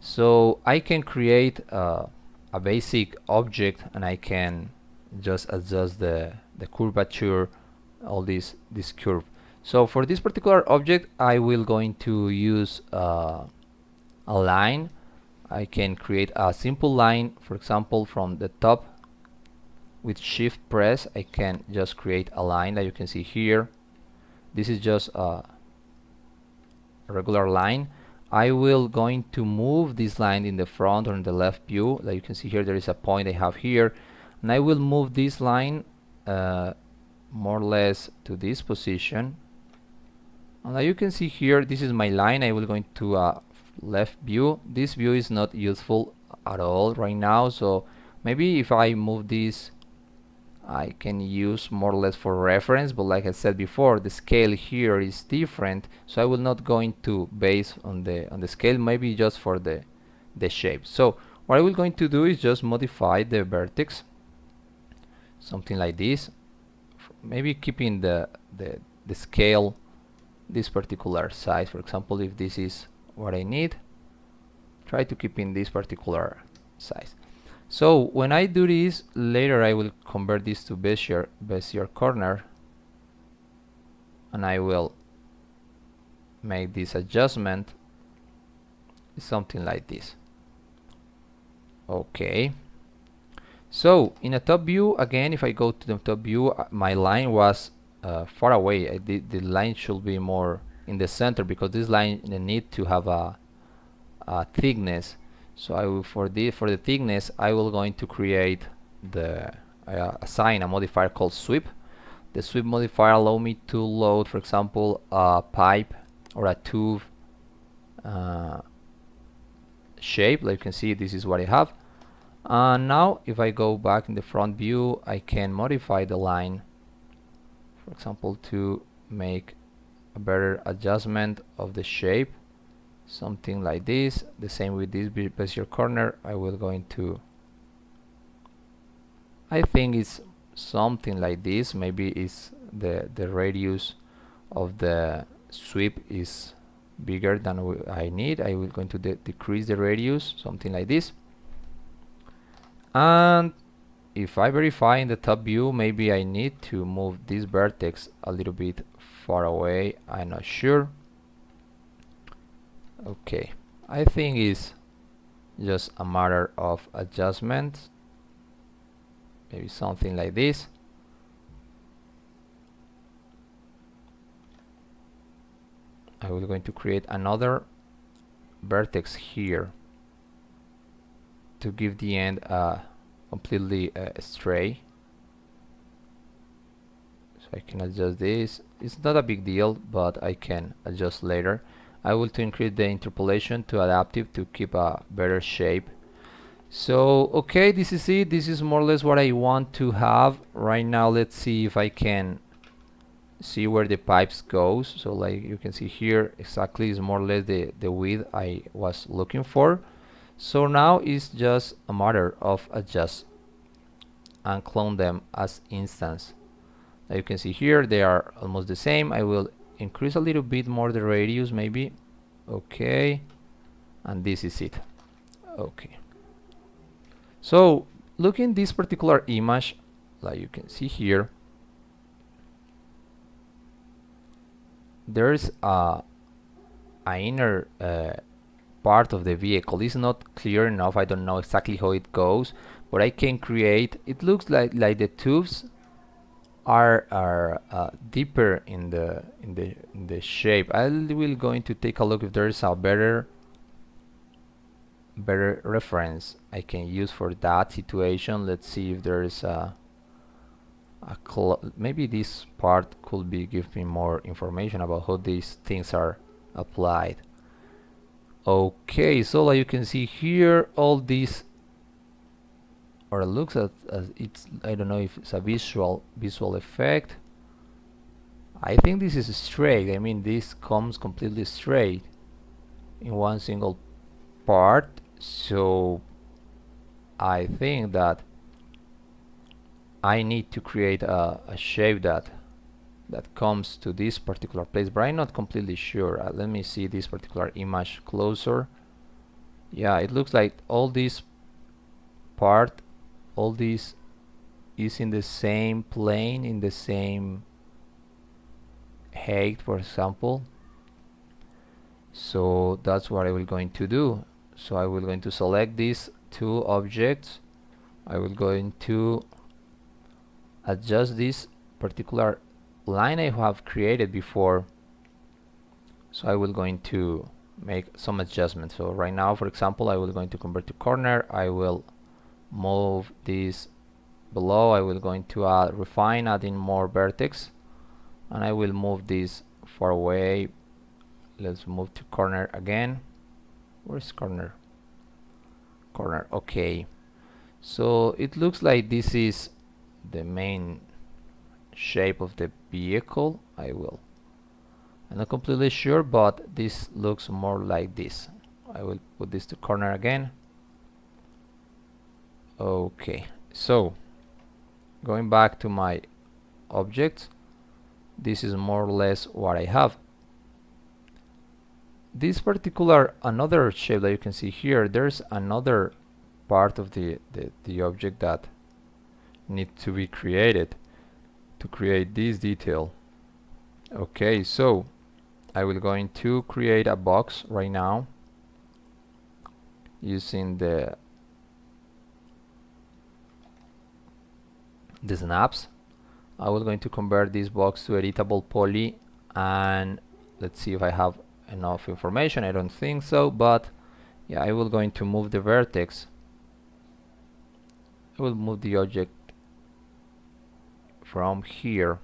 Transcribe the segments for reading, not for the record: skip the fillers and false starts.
So I can create a basic object, and I can just adjust the curvature, all this curve. So for this particular object, I will going to use a line. I can create a simple line, for example, from the top. With shift press, I can just create a line that you can see here. This is just a regular line. I will going to move this line in the front or in the left view. Like you can see here, there is a point I have here, and I will move this line more or less to this position. And like you can see here, this is my line. I will go into a left view. This view is not useful at all right now, so maybe if I move this, I can use more or less for reference, but like I said before, the scale here is different, so I will not go into base on the scale, maybe just for the shape. So what I will going to do is just modify the vertex, something like this, maybe keeping the scale this particular size. For example, if this is what I need, try to keep in this particular size. So when I do this, later I will convert this to Bezier corner, and I will make this adjustment something like this. Okay. So in a top view, again, if I go to the top view, my line was far away. The line should be more in the center, because this line need to have a thickness. So I will, for the thickness, I will going to create the assign a modifier called sweep. The sweep modifier allow me to load, for example, a pipe or a tube shape. Like you can see, this is what I have. And now if I go back in the front view, I can modify the line, for example, to make a better adjustment of the shape, something like this. The same with this Bezier corner. I will go into, I think it's something like this. Maybe it's the radius of the sweep is bigger than I need. I will going to decrease the radius, something like this. And if I verify in the top view, maybe I need to move this vertex a little bit far away. I'm not sure. Okay, I think it's just a matter of adjustment. Maybe something like this. I will going to create another vertex here to give the end completely straight. So I can adjust this. It's not a big deal, but I can adjust later. I will to increase the interpolation to adaptive to keep a better shape. So okay, this is it. This is more or less what I want to have right now. Let's see if I can see where the pipes goes. So like you can see here, exactly is more or less the width I was looking for. So now it's just a matter of adjust and clone them as instance. Now you can see here they are almost the same. I will increase a little bit more the radius, maybe. Okay, and this is it. Okay, so looking this particular image, like you can see here, there's a inner part of the vehicle. It's not clear enough. I don't know exactly how it goes, but I can create. It looks like the tubes are deeper in the shape. I will going to take a look if there's a better reference I can use for that situation. Let's see if there's maybe this part could be give me more information about how these things are applied. Okay, so like you can see here, all these, or it looks as it's, I don't know if it's a visual effect. I think this is straight. I mean, this comes completely straight in one single part. So I think that I need to create a shape that comes to this particular place, but I'm not completely sure. Let me see this particular image closer. Yeah, it looks like all this part, all this is in the same plane, in the same height, for example. So that's what I will going to do. So I will going to select these two objects. I will going to adjust this particular line I have created before. So I will going to make some adjustments. So right now, for example, I will going to convert to corner. I will move this below. I will going to refine, adding more vertex, and I will move this far away. Let's move to corner again. Where's corner? Corner. Okay. So it looks like this is the main shape of the vehicle. I'm not completely sure, but this looks more like this. I will put this to corner again. Okay, so going back to my objects, this is more or less what I have. This particular another shape that you can see here, there's another part of the object that needs to be created to create this detail. Okay, so I will going to create a box right now using the snaps. I was going to convert this box to editable poly, and let's see if I have enough information. I don't think so, but yeah, I will going to move the vertex. I will move the object from here,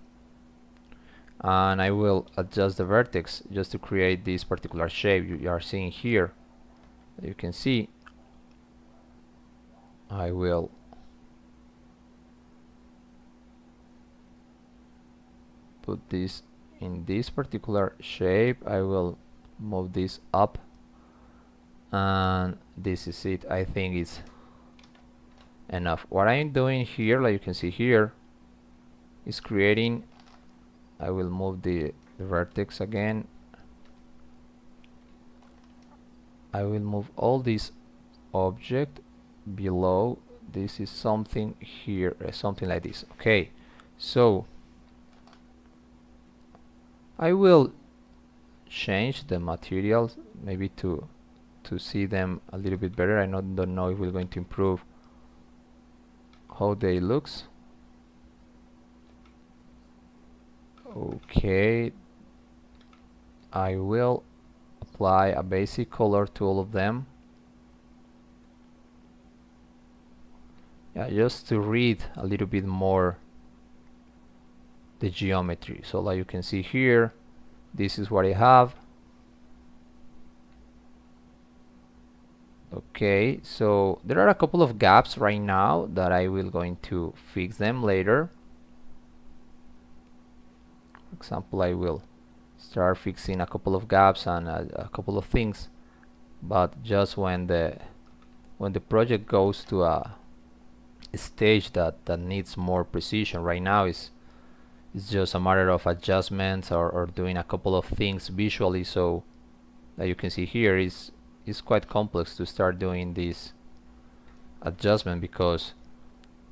and I will adjust the vertex just to create this particular shape you are seeing here. You can see I will put this in this particular shape. I will move this up, and this is it. I think it's enough. What I'm doing here, like you can see here, is creating. I will move the vertex again. I will move all this object below. This is something here, something like this. Okay, so I will change the materials maybe to see them a little bit better. I don't know if we're going to improve how they looks. Okay, I will apply a basic color to all of them. Yeah, just to read a little bit more the geometry. So like you can see here, this is what I have. Okay, so there are a couple of gaps right now that I will going to fix them later. For example, I will start fixing a couple of gaps and a couple of things, but just when the project goes to a stage that needs more precision. Right now it's just a matter of adjustments or doing a couple of things visually. So that you can see here is quite complex to start doing this adjustment because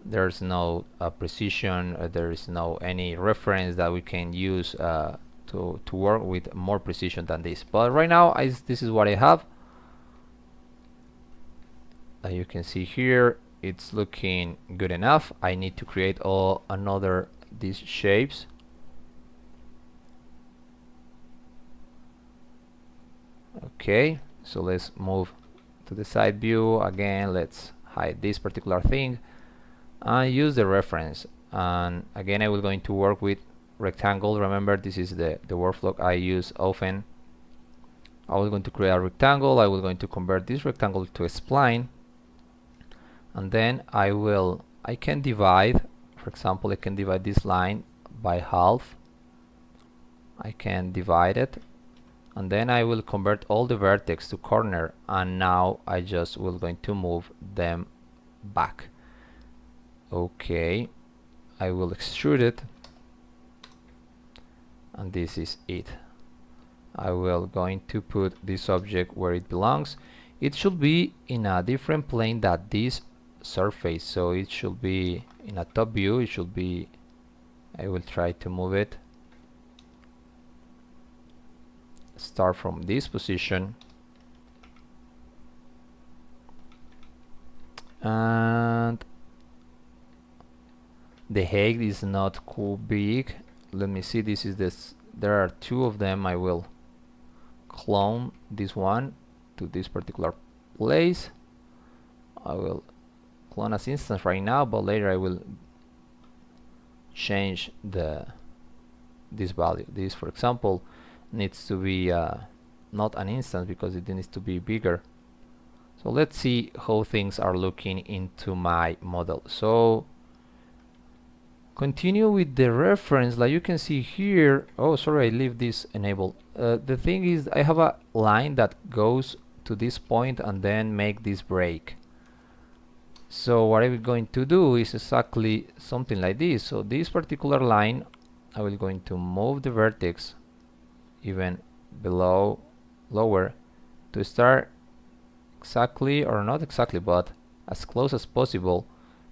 there's no precision, there is no any reference that we can use to work with more precision than this. But right now this is what I have. You can see here it's looking good enough. I need to create another these shapes. Okay, so let's move to the side view again. Let's hide this particular thing and use the reference. And again, I will going to work with rectangle. Remember, this is the workflow I use often. I was going to create a rectangle. I was going to convert this rectangle to a spline, and then I can divide. For example, I can divide this line by half. I can divide it, and then I will convert all the vertex to corner, and now I just will going to move them back. Okay, I will extrude it, and this is it. I will going to put this object where it belongs. it should be in a different plane than this surface, so it should be in a top view. It should be, I will try to move it, start from this position, and the height is not too big. Let me see, this is this, there are two of them. I will clone this one to this particular place. I will clone as instance right now, but later I will change this value. This, for example, needs to be not an instance because it needs to be bigger. So let's see how things are looking into my model. So continue with the reference, like you can see here. Oh, sorry, I leave this enabled. The thing is, I have a line that goes to this point and then make this break. So what I'm going to do is exactly something like this. So this particular line, I will going to move the vertex even below, lower, to start exactly, or not exactly, but as close as possible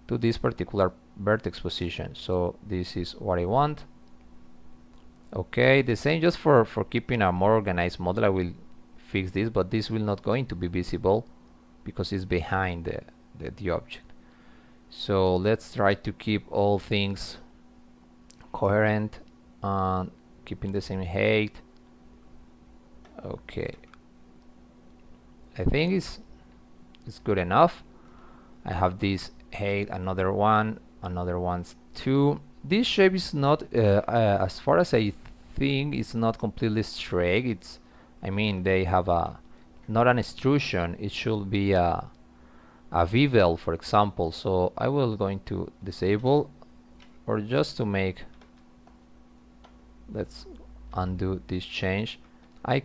to this particular vertex position. So this is what I want. Okay, the same just for keeping a more organized model. I will fix this, but this will not going to be visible because it's behind the object. So let's try to keep all things coherent and keeping the same height. Okay, I think it's good enough. I have this height, another one's two. This shape is not as far as I think, it's not completely straight. It's, I mean, they have a not an extrusion. It should be a bevel, for example. So I will going to disable, or just to make, let's undo this change. I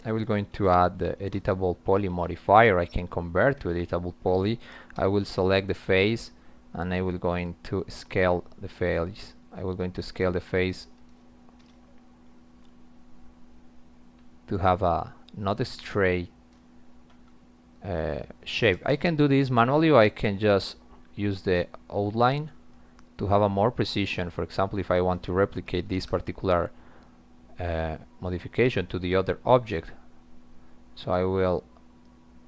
will going to add the editable poly modifier. I can convert to editable poly. I will select the face and I will going to scale the face. I will going to scale the face to have a not a straight shape. I can do this manually, or I can just use the outline to have a more precision. For example, if I want to replicate this particular modification to the other object, so I will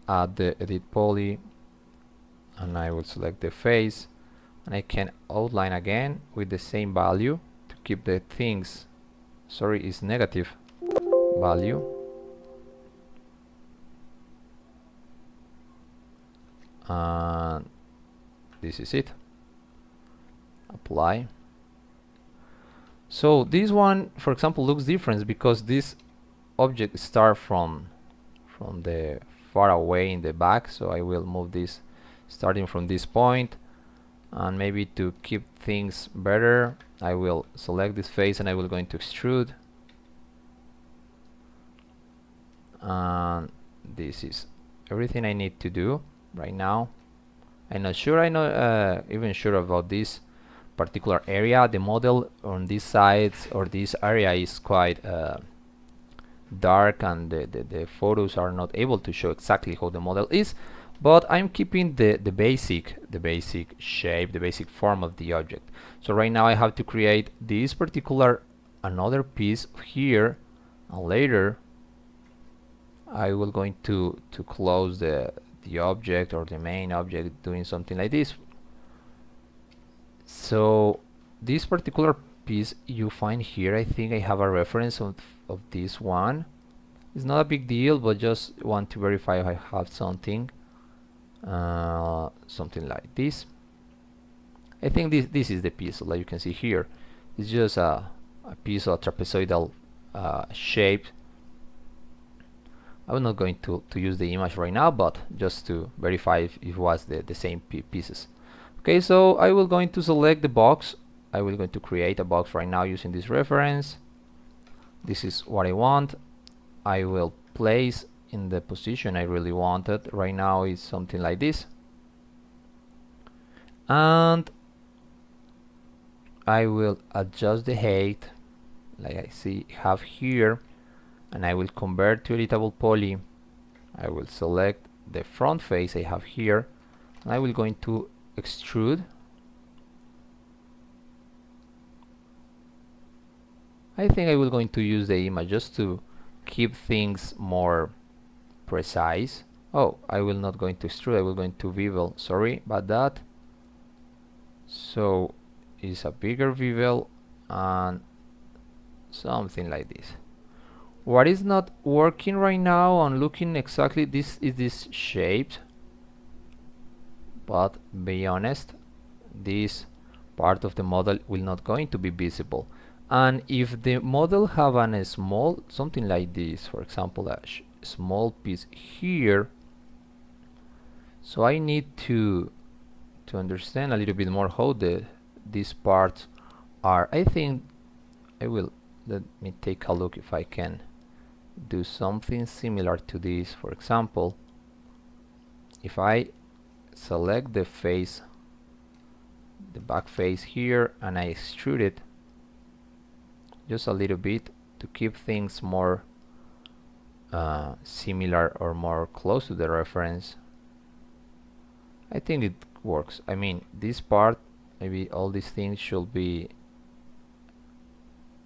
add the edit poly and I will select the face, and I can outline again with the same value to keep the things, sorry, is negative value, and this is it. Apply. So this one, for example, looks different because this object starts from the far away in the back. So I will move this starting from this point, and maybe to keep things better, I will select this face and I will going to extrude, and this is everything I need to do right now. I'm not sure, I'm not even sure about this particular area. The model on these sides or this area is quite dark, and the photos are not able to show exactly how the model is, but I'm keeping the basic shape, the basic form of the object. So right now I have to create this particular another piece here, and later I will going to close the object or the main object doing something like this. So this particular piece you find here, I think I have a reference of this one. It's not a big deal, but just want to verify if I have something something like this. I think this is the piece, like you can see here. It's just a piece of trapezoidal shape. I'm not going to use the image right now, but just to verify if it was the same pieces. Okay, so I will going to select the box. I will going to create a box right now using this reference. This is what I want. I will place in the position I really wanted. Right now is something like this, and I will adjust the height like I have here, and I will convert to editable poly I will select the front face I have here, and I will going to extrude. I think I will going to use the image just to keep things more precise. Oh, I will not going to extrude, I will going to bevel, sorry about that. So it's a bigger bevel and something like this. What is not working right now on looking exactly this is this shape, but be honest, this part of the model will not going to be visible. And if the model have a small something like this, for example a small piece here, so I need to understand a little bit more how these parts are. I think I will, let me take a look if I can do something similar to this. For example, if I select the face, the back face here, and I extrude it just a little bit to keep things more similar or more close to the reference, I think it works. I mean, this part, maybe all these things should be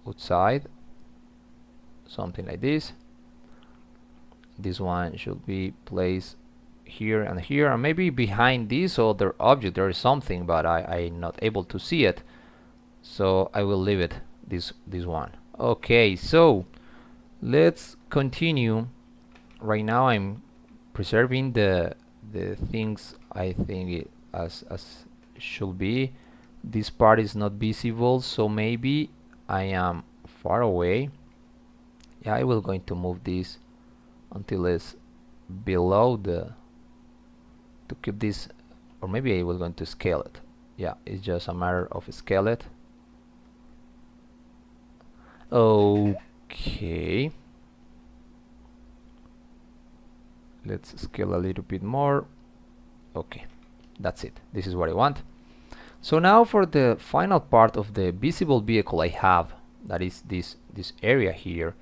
outside, something like this. This one should be placed here and here, and maybe behind this other object there is something, but I'm not able to see it, so I will leave it this one. Okay, so let's continue. Right now I'm preserving the things I think it as should be. This part is not visible, so maybe I am far away. Yeah, I will going to move this until it's below the, to keep this, or maybe I will going to scale it. Yeah, it's just a matter of scale it. Okay, let's scale a little bit more. Okay, that's it. This is what I want. So now for the final part of the visible vehicle I have, that is this area here.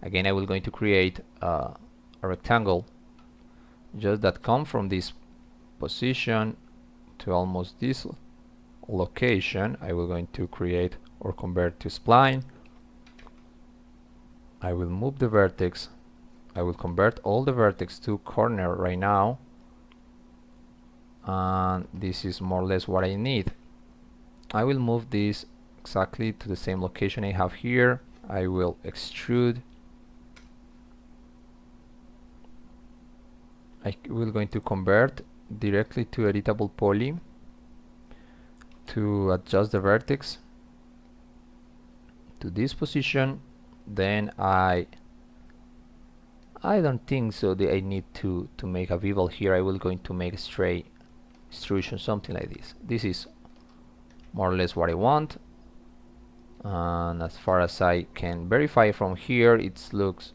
Again, I will going to create a rectangle just that come from this position to almost this location. I will going to create or convert to spline. I will move the vertex. I will convert all the vertex to corner right now, and this is more or less what I need. I will move this exactly to the same location I have here. I will extrude. I will going to convert directly to editable poly to adjust the vertex to this position. Then I don't think so that I need to make a bevel here. I will going to make a straight extrusion, something like this. This is more or less what I want, and as far as I can verify from here, it looks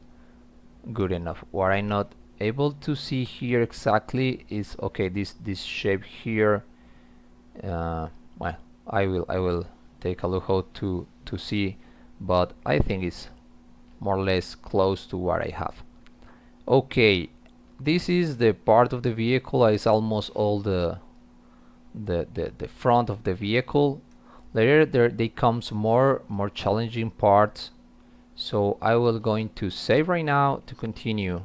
good enough. What I'm not able to see here exactly is, okay, this shape here, well, I will take a look how to see, but I think it's more or less close to what I have. Okay, this is the part of the vehicle. It's almost all the front of the vehicle. Later there comes more challenging parts, so I will going to save right now to continue